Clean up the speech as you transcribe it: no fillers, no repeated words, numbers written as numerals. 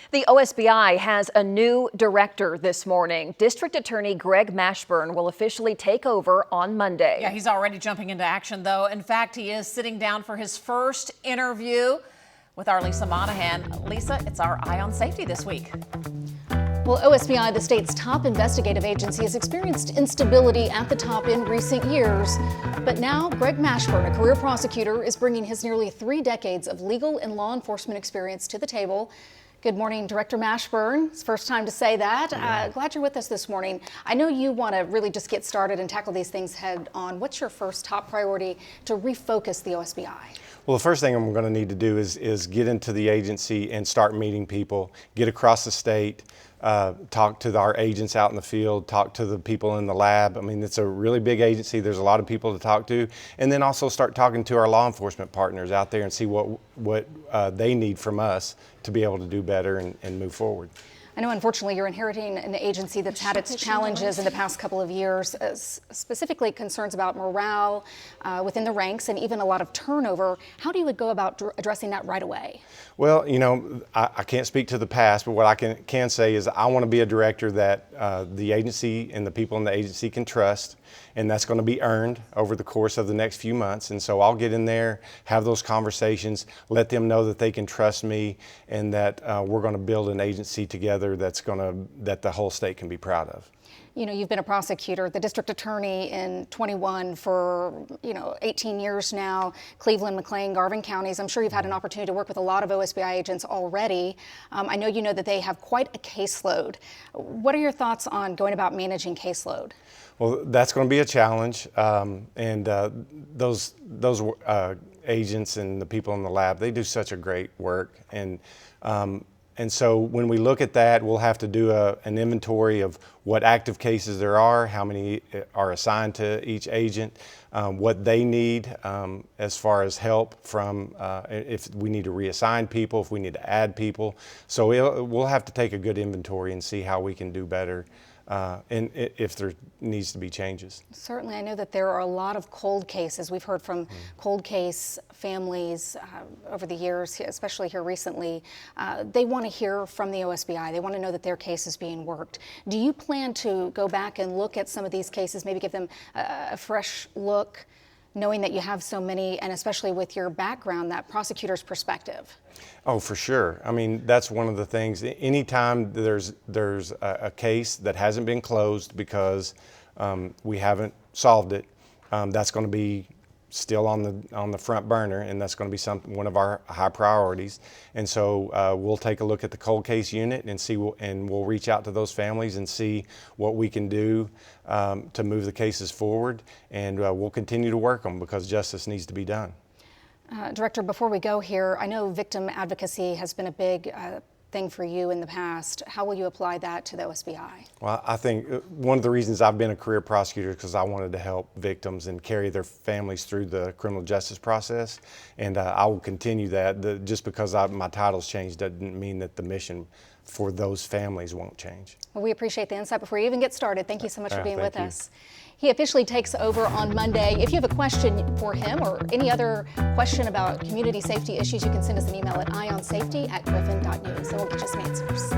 The OSBI has a new director this morning. District Attorney Greg Mashburn will officially take over on Monday. Yeah, he's already jumping into action, though. In fact, he is sitting down for his first interview with our Lisa Monahan. Lisa, it's our Eye on Safety this week. Well, OSBI, the state's top investigative agency, has experienced instability at the top in recent years. But now, Greg Mashburn, a career prosecutor, is bringing his nearly 3 decades of legal and law enforcement experience to the table. Good morning, Director Mashburn. It's the first time to say that. Glad you're with us this morning. I know you want to really just get started and tackle these things head on. What's your first top priority to refocus the OSBI? Well, the first thing I'm going to need to do is get into the agency and start meeting people, get across the state, talk to our agents out in the field, talk to the people in the lab. I mean, it's a really big agency. There's a lot of people to talk to. And then also start talking to our law enforcement partners out there and see what they need from us to be able to do better and move forward. I know, unfortunately, you're inheriting an agency that's had its challenges in the past couple of years, specifically concerns about morale within the ranks and even a lot of turnover. How do you go about addressing that right away? Well, you know, I can't speak to the past, but what I can say is I want to be a director that the agency and the people in the agency can trust, and that's going to be earned over the course of the next few months. And so I'll get in there, have those conversations, let them know that they can trust me and that we're going to build an agency together that the whole state can be proud of. You know, you've been a prosecutor, the district attorney in 21 for, 18 years now, Cleveland, McLean, Garvin counties. I'm sure you've had an opportunity to work with a lot of OSBI agents already. I know you know that they have quite a caseload. What are your thoughts on going about managing caseload? Well, that's going to be a challenge, those agents and the people in the lab, they do such a great work. And so when we look at that, we'll have to do an inventory of what active cases there are, how many are assigned to each agent, what they need as far as help from if we need to reassign people, if we need to add people. So we'll have to take a good inventory and see how we can do better. And if there needs to be changes. Certainly, I know that there are a lot of cold cases. We've heard from cold case families over the years, especially here recently. They want to hear from the OSBI. They want to know that their case is being worked. Do you plan to go back and look at some of these cases, maybe give them a fresh look, knowing that you have so many, and especially with your background, that prosecutor's perspective? Oh, for sure. I mean, that's one of the things. Anytime there's a case that hasn't been closed because we haven't solved it, that's going to be still on the front burner, and that's going to be one of our high priorities. And so we'll take a look at the cold case unit and see, and we'll reach out to those families and see what we can do to move the cases forward. And we'll continue to work them because justice needs to be done. Director, before we go here, I know victim advocacy has been a big thing for you in the past. How will you apply that to the OSBI? Well, I think one of the reasons I've been a career prosecutor is because I wanted to help victims and carry their families through the criminal justice process, and I will continue that. Just because my title's changed doesn't mean that the mission for those families won't change. Well, we appreciate the insight. Before you even get started, thank you so much for being with us. He officially takes over on Monday. If you have a question for him or any other question about community safety issues, you can send us an email at ionsafety@griffin.news, and we'll get you some answers.